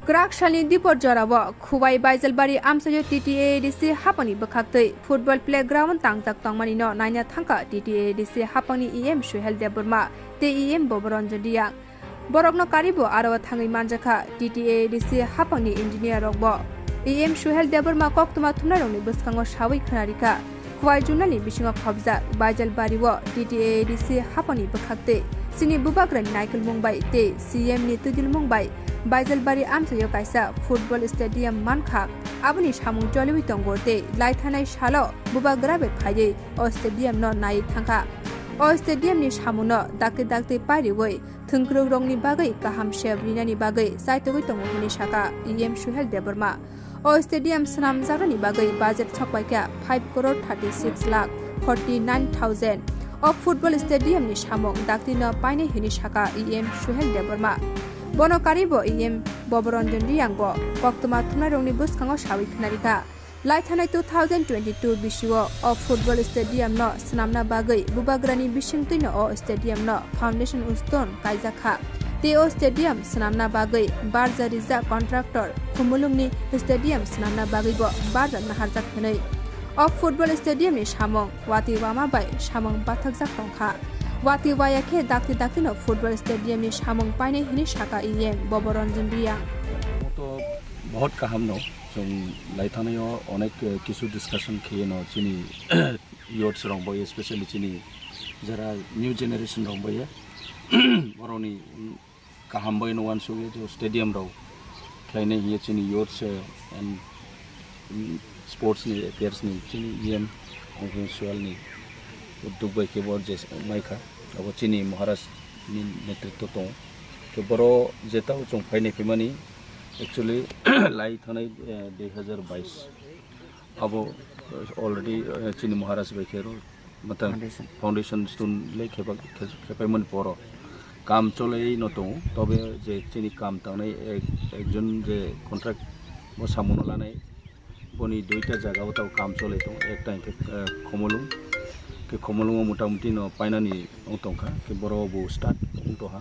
Krakshani Dipor Jorawa, Khowai Baijalbari Amchaio TTADC Hapani Bakhaktei, Football Playground Tangjak Tangmanino, Nanya Thangka TTADC Hapani EM Suhel Burma, TEM Babharanjan Diang. Borokno Karibo Arawa Thangui Manjaka, TTADC Hapani Engineer Rogbo. EM Suhel Burma Koktuma Tunaroni Buskango Shawi Kanarika. Khowai Junali Bishinga Khobza, Baijalbari Wa, TTADC Hapani Bakhaktei, Sini Babharanjan Naikal Mumbai, Te, CM Nitudil Mumbai. Baijalbari Amchaio kaisa football stadium mankhak aboni samung joliwi tongote laithanai shalo bubagrabe phaye o stadium no nai thangka o stadium ni samuno dakte pariwoi thungkrung rongni bagai kaham shebrinani bagai saitogoi tongo hini shaka em Suhel Burma o stadium Swnamjakmano bagai budget chokwaika 5 crore 36 lakh 49,000 o football stadium ni samung dakte no paine hini shaka em Suhel Burma Bono Karibo EM Babharanjan Diangbo Koktuma Tunaroni Buskango Shawi Kanarika Laithanai 2022 Bishiwo of Football Stadium no Snamna Bagai Bubagrani Bishingtino o Stadium no Foundation Uston Kaizakha Teo Stadium Snamna Bagai Barza Riza Contractor Kumulungni Stadium Snamna Bagai bo Barza Naharjak Hanai of Football Stadium ni Shamong Wati Wama Bai Shamong Bathakjak Tongkha Wati Wayake Dakti no Football Stadium ni Shamong Paine hini shaka EM Babharanjan Diang तो बहुत काम no जो लाइथाने यो अनेक किसु discussion किए no चिनी youths रंग बोये स्पेशली चिनी जरा न्यू जनरेशन रंग बोये वरोनी काम बोये नो वन सुगे जो स्टेडियम रो क्लाइने ये चिनी यूथ्स एंड स्पोर्ट्स नि अफेयर्स नि चिनी EM ओके सुहेल नि दुबई के बोर्ड जैसे नाइविखा अब चिनी महाराष्ट्र नि नेतृत्व तो तो बरो जेता उचों फाइने फिमानी एक्चुअली लाइथाने 2022 अब ऑलरेडी चिनी महाराष्ट्र बेखेरो मतलब फाउंडेशन स्टोन ले खेपाइमन परो काम चले न तो तबे जे चिनी काम तांनाय एक जन जे कन्ट्रैक्ट वो सामनो लानाय बनि दुइटा जागाव ताव काम चले तो एक टाइम के खमलुं के खमलुंग मोटामुटी न पाइनानि अंतंखा के बरो बो स्टार्ट अंतहा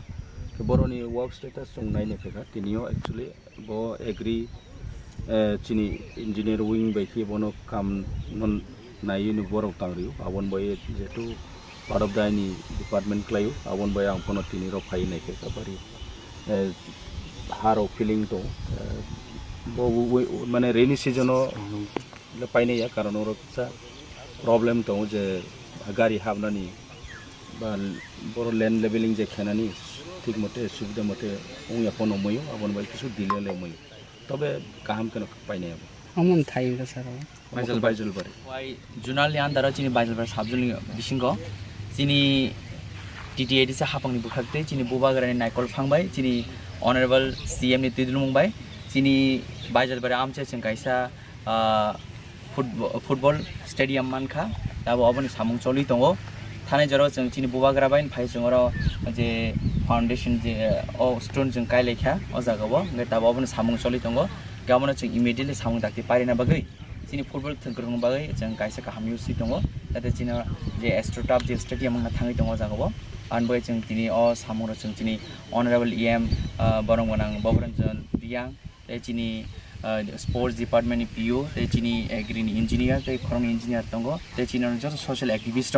के बरोनि वर्क स्टेटस जों नायनो फेखा तिनियो एक्चुअली बो एग्री चिनी इंजीनियर विंग बायखि बनो काम नन नायनो बरो तांरियो आवन बय जेतु पार्ट ऑफ द डिपार्टमेंट क्लायो आवन बय आं फनो तिनि रो फाइनाय फेखा बारि हारो फीलिंग तो बो माने रेनी सीजन ले पाइने या कारण और प्रॉब्लम तो जे गाड़ी हाबनानी बा बर लैंड लेवलिंग जे खेनानी ठीक मते सुविधा मते उया फनो मयो आबन बाय किसु दिले ले मयो तबे काम कन पाइने अमन थाइगा सर बाइजलबारी वाइ जुनाल नि आन्दारा चिनि बाइजलबारी साबजुलि बिसिंगो चिनि TTADC हापंनि बुखाक्ते चिनि बुबाग्रानि नायकल फांबाय चिनि ऑनरेबल CM नि तिदुल मुंबाय चिनि बाइजलबारी आमचे जों कायसा फुटबल स्टेडियम मानखा दाबो अबनि सामुं चलि दङो थानाय जरो जों चिनि बुबाग्रा बाइन फाय जोंरो जे फाउंडेशन जे ओ स्टोन जों कायलेखा ओ जागाबो ने दाबो अबनि सामुं चलि दङो गामनो जों इमिडियेटली सामुं दाखि पारिना बागै चिनि फुटबल थंग्रं बागै जों कायसा काहाम युसि दङो दाते चिनि जे एस्ट्रोटाप जे स्टेडियम मा थाङै दङो जागाबो आनबय जों तिनि ओ सामुं जों चिनि ऑनरेबल EM बरंगनां babharanjan diang ते चिनि स्पोर्ट्स डिपार्टमेंट PO ते चिनि एग्रीनि इंजीनियर ते खरं इंजीनियर दंगो ते चिनि जो सोशल एक्टिविस्ट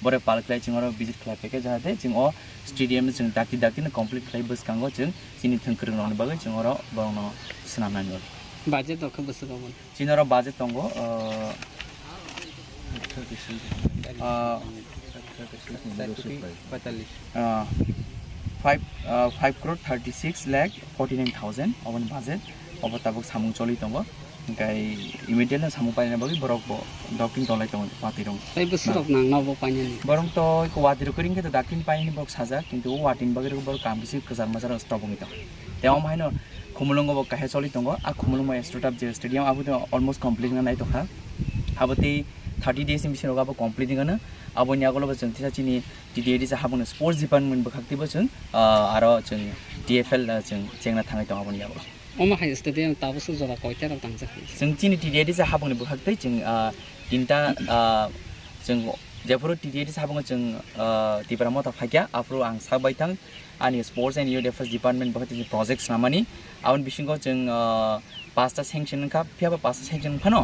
बरे पालक्लाय चिंगरो विजिट खालापेके जाहाते जों ओ स्टेडियम जों दाखि न कंप्लीट खालाय बसकांगो जों चिनि थंख्रं ननि बागै जोंरो बरनो स्नामनानि बाजेट दख बसगमन चिनरो बाजेट दंगो 5 crore 36 lakh 49,000 अवन बाजेट अब ताबक सामुं चलि दंगो गाय इमिडियेटली सामुं पाइना बागै बरक डकिं तलाय दंगो वातिरं तै बसरक नांगनाव पाइनानि बरं तो को वातिर करिं के दाकिन पाइनि बक साजा किन्तु वाटिन बागै बर काम किसि कजार मजार स्टॉपिंग त तेम हाइनो खुमलुंग बक काहे चलि दंगो आ खुमलुंग मा स्टार्टअप जे स्टेडियम आबो अलमोस्ट कंप्लीट नाय तखा आबोते 30 days मिशन होगाबो कंप्लीट गनो आबोनि आगोलो जों तिसाचिनि TTADC हाबनो स्पोर्ट्स डिपार्टमेंट बखाक्तिबो जों आरो जों DFL जों जेंना थाङै दं आबोनि आगोलो अमा हाइ स्टेडियम ताबसो जरा कयता रक तांजा जों चिनि TTADC हाबनो बखाक्तै जों तिनटा जों जेफोर TTADC हाबनो जों तिब्रा मता फाक्या आफ्रो आं साबायथां आनि sports and youth affairs department बखाक्ति प्रोजेक्ट्स नामानि abon bisingo जों पाँचटा सेंक्शन का फियाबा पाँचटा सेंक्शन फानो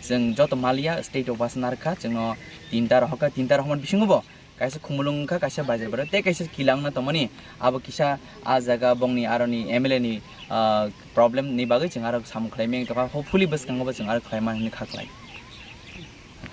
जों जत मालिया स्टेट अफ बासनारखा जों तीनटा Rahman बिसिंगबो kaisa khumulungkha kaisa bajalbari te kaisa kilangna tomani abo kisa a jaga bongni aroni MLA ni problem ni bagai जों आरो सामु खालामनाय हपफुली बस खांगबा जों आरो खालामनो खाख्लाय